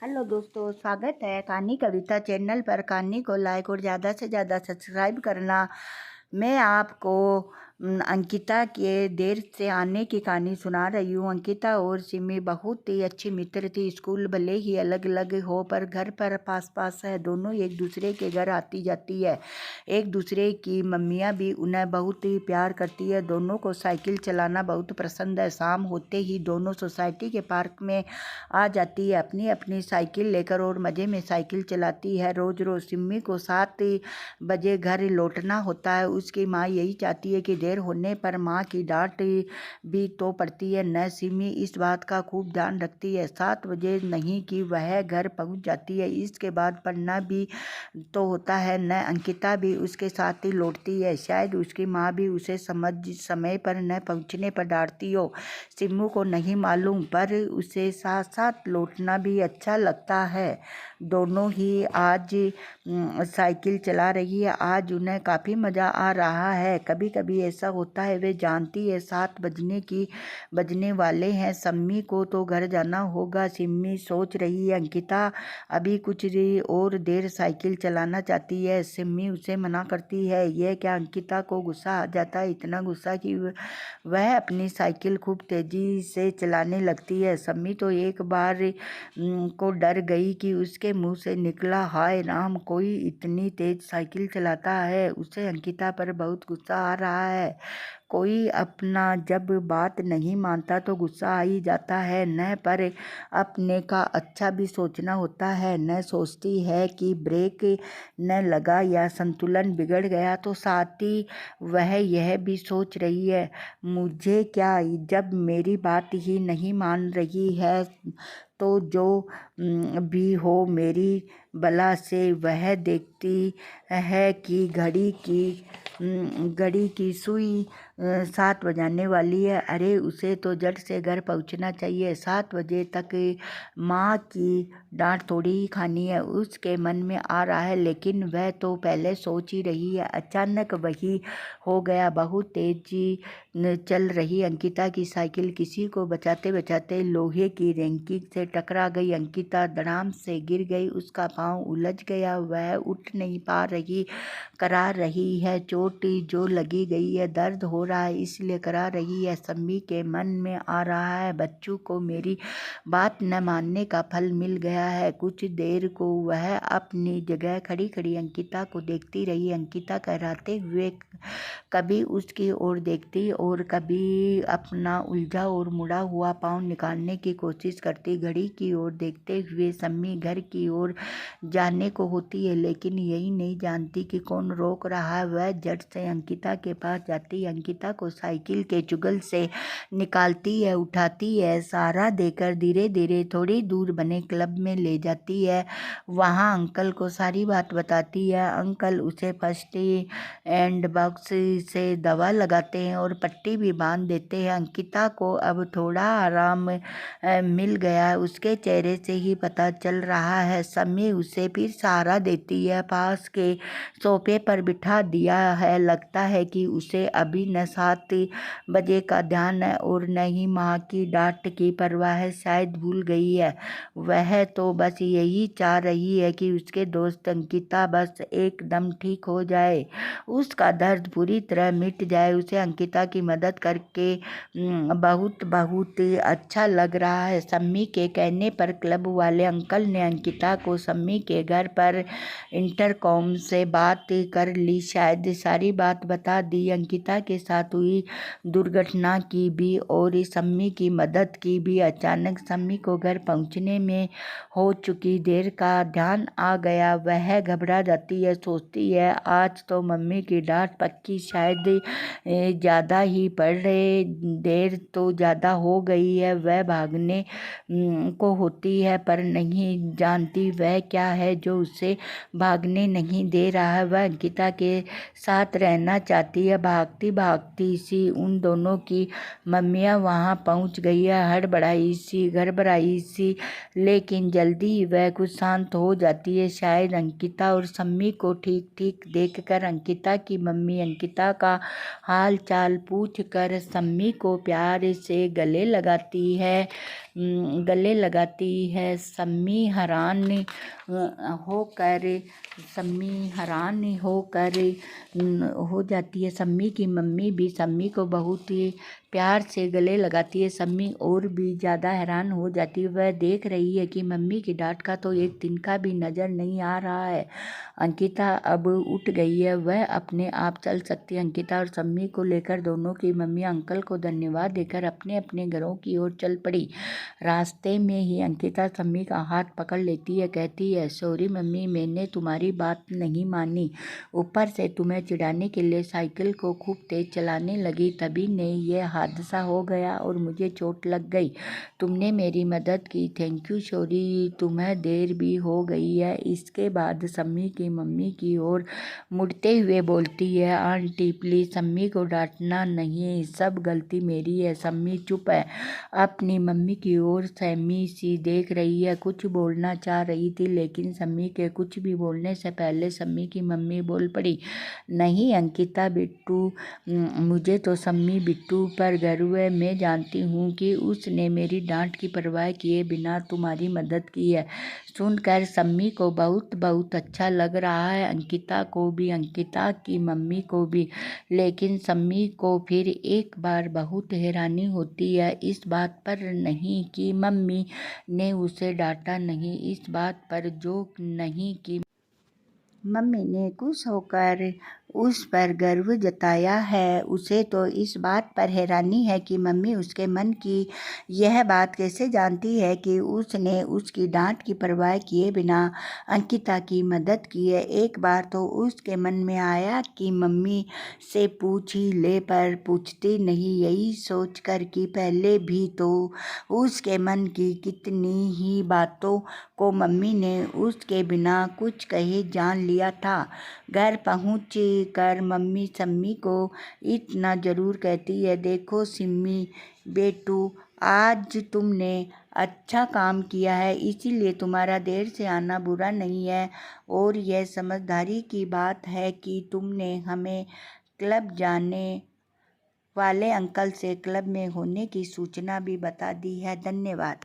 Hello दोस्तों, स्वागत है कहानी कविता चैनल पर। कहानी को लाइक और ज़्यादा से ज़्यादा सब्सक्राइब करना। मैं आपको अंकिता के देर से आने की कहानी सुना रही हूँ। अंकिता और सिमी बहुत ही अच्छी मित्र थी। स्कूल भले ही अलग अलग हो पर घर पर पास पास है। दोनों एक दूसरे के घर आती जाती है। एक दूसरे की मम्मियाँ भी उन्हें बहुत ही प्यार करती है। दोनों को साइकिल चलाना बहुत पसंद है। शाम होते ही दोनों सोसाइटी के पार्क में आ जाती है अपनी अपनी साइकिल लेकर और मज़े में साइकिल चलाती है। रोज़ रोज़ सिमी को 7 बजे घर लौटना होता है। उसकी माँ यही चाहती है कि देर होने पर माँ की डांट भी तो पड़ती है। न सिमी इस बात का खूब ध्यान रखती है। 7 बजे नहीं कि वह घर पहुँच जाती है। इसके बाद पढ़ना भी तो होता है। न अंकिता भी उसके साथ ही लौटती है। शायद उसकी माँ भी उसे समय पर न पहुँचने पर डांटती हो, सिम्मू को नहीं मालूम, पर उसे साथ साथ लौटना भी अच्छा लगता है। दोनों ही आज साइकिल चला रही है। आज उन्हें काफ़ी मज़ा आ रहा है। कभी कभी ऐसा होता है, वे जानती है 7 बजने वाले हैं, सम्मी को तो घर जाना होगा। सिम्मी सोच रही है अंकिता अभी कुछ और देर साइकिल चलाना चाहती है। सिम्मी उसे मना करती है। यह क्या, अंकिता को गुस्सा आ जाता है, इतना गुस्सा कि वह अपनी साइकिल खूब तेज़ी से चलाने लगती है। सम्मी तो एक बार को डर गई कि उसके मुंह से निकला, हाय राम, कोई इतनी तेज साइकिल चलाता है। उसे अंकिता पर बहुत गुस्सा आ रहा है। कोई अपना जब बात नहीं मानता तो गुस्सा आ ही जाता है। न पर अपने का अच्छा भी सोचना होता है। न सोचती है कि ब्रेक न लगा या संतुलन बिगड़ गया तो साथ ही वह यह भी सोच रही है, मुझे क्या, जब मेरी बात ही नहीं मान रही है तो जो भी हो मेरी बला से। वह देखती है कि घड़ी की सुई 7 बजाने वाली है। अरे उसे तो झट से घर पहुंचना चाहिए। 7 बजे तक माँ की डांट थोड़ी ही खानी है, उसके मन में आ रहा है, लेकिन वह तो पहले सोच ही रही है। अचानक वही हो गया। बहुत तेजी चल रही अंकिता की साइकिल किसी को बचाते बचाते लोहे की रेंकी से टकरा गई। अंकिता धड़ाम से गिर गई। उसका पाँव उलझ गया। वह उठ नहीं पा रही, करा रही है। चोट जो लगी गई है, दर्द हो रहा है इसलिए करा रही है। सम्मी के मन में आ रहा है, बच्चों को मेरी बात न मानने का फल मिल गया है। कुछ देर को वह अपनी जगह खड़ी खड़ी अंकिता को देखती रही। अंकिता कहराते हुए कभी उसकी ओर देखती और कभी अपना उलझा और मुड़ा हुआ पाँव निकालने की कोशिश करती। घड़ी की ओर देखते हुए सम्मी घर की ओर जाने को होती है, लेकिन यही नहीं जानती कि कौन रोक रहा है। वह झट से अंकिता के पास जाती, अंकिता को साइकिल के चुगल से निकालती है, उठाती है, सहारा देकर धीरे धीरे थोड़ी दूर बने क्लब में ले जाती है। वहाँ अंकल को सारी बात बताती है। अंकल उसे फर्स्ट एंड बॉक्स से दवा लगाते हैं और पट्टी भी बांध देते हैं। अंकिता को अब थोड़ा आराम मिल गया है, उसके चेहरे से ही पता चल रहा है। सम्मी उसे फिर सहारा देती है, पास के सोफे पर बिठा दिया है। लगता है कि उसे अभी न 7 बजे का ध्यान है और न ही माँ की डांट की परवाह है, शायद भूल गई है। वह तो बस यही चाह रही है कि उसके दोस्त अंकिता बस एकदम ठीक हो जाए, उसका दर्द पूरी तरह मिट जाए। उसे अंकिता की मदद करके बहुत बहुत अच्छा लग रहा है। सम्मी के कहने पर क्लब वाले अंकल ने अंकिता को सम्मी के घर पर इंटरकॉम से बात कर ली, शायद सारी बात बता दी, अंकिता के साथ हुई दुर्घटना की भी और सम्मी की मदद की भी। अचानक सम्मी को घर पहुंचने में हो चुकी देर का ध्यान आ गया। वह घबरा जाती है, सोचती है आज तो मम्मी की डांट पक्की, शायद ज़्यादा ही पड़ रहे, देर तो ज़्यादा हो गई है। वह भागने को होती है पर नहीं जानती वह क्या है जो उसे भागने नहीं दे रहा है। वह अंकिता के साथ रहना चाहती है। भागती भागती सी उन दोनों की मम्मियाँ वहाँ पहुँच गई है, गड़बड़ाई सी, लेकिन जल्दी वह कुछ शांत हो जाती है। शायद अंकिता और सम्मी को ठीक ठीक देखकर अंकिता की मम्मी अंकिता का हाल चाल पूछ कर सम्मी को प्यार से गले लगाती है। गले लगाती है। सम्मी हैरान होकर हो जाती है। सम्मी की मम्मी भी सम्मी को बहुत ही प्यार से गले लगाती है। सम्मी और भी ज़्यादा हैरान हो जाती है। वह देख रही है कि मम्मी की डांट का तो एक तिनका भी नज़र नहीं आ रहा है। अंकिता अब उठ गई है, वह अपने आप चल सकती है। अंकिता और सम्मी को लेकर दोनों की मम्मी अंकल को धन्यवाद देकर अपने अपने घरों की ओर चल पड़ी। रास्ते में ही अंकिता सम्मी का हाथ पकड़ लेती है, कहती है, सॉरी मम्मी, मैंने तुम्हारी बात नहीं मानी। ऊपर से तुम्हें चिढ़ाने के लिए साइकिल को खूब तेज चलाने लगी, तभी ने यह हादसा हो गया और मुझे चोट लग गई। तुमने मेरी मदद की, थैंक यू। सॉरी, तुम्हें देर भी हो गई है। इसके बाद सम्मी की मम्मी की ओर मुड़ते हुए बोलती है, आंटी प्लीज सम्मी को डांटना नहीं, सब गलती मेरी है। सम्मी चुप है, अपनी मम्मी की ओर सहमी सी देख रही है। कुछ बोलना चाह रही थी लेकिन सम्मी के कुछ भी बोलने से पहले सम्मी की मम्मी बोल पड़ी, नहीं अंकिता बिट्टू, मुझे तो सम्मी बिट्टू पर गर्व है। मैं जानती हूँ कि उसने मेरी डांट की परवाह किए बिना तुम्हारी मदद की है। सुनकर सम्मी को बहुत बहुत अच्छा लग रहा है, अंकिता को भी, अंकिता की मम्मी को भी। लेकिन सम्मी को फिर एक बार बहुत हैरानी होती है, इस बात पर नहीं कि मम्मी ने उसे डांटा नहीं, इस बात पर जो नहीं कि मम्मी ने खुश होकर उस पर गर्व जताया है। उसे तो इस बात पर हैरानी है कि मम्मी उसके मन की यह बात कैसे जानती है कि उसने उसकी डांट की परवाह किए बिना अंकिता की मदद की है। एक बार तो उसके मन में आया कि मम्मी से पूछ ही ले, पर पूछती नहीं, यही सोचकर कि पहले भी तो उसके मन की कितनी ही बातों को मम्मी ने उसके बिना कुछ कहे जान लिया था। घर पहुँच कर मम्मी सम्मी को इतना ज़रूर कहती है, देखो सिम्मी बेटू, आज तुमने अच्छा काम किया है, इसीलिए तुम्हारा देर से आना बुरा नहीं है। और यह समझदारी की बात है कि तुमने हमें क्लब जाने वाले अंकल से क्लब में होने की सूचना भी बता दी है। धन्यवाद।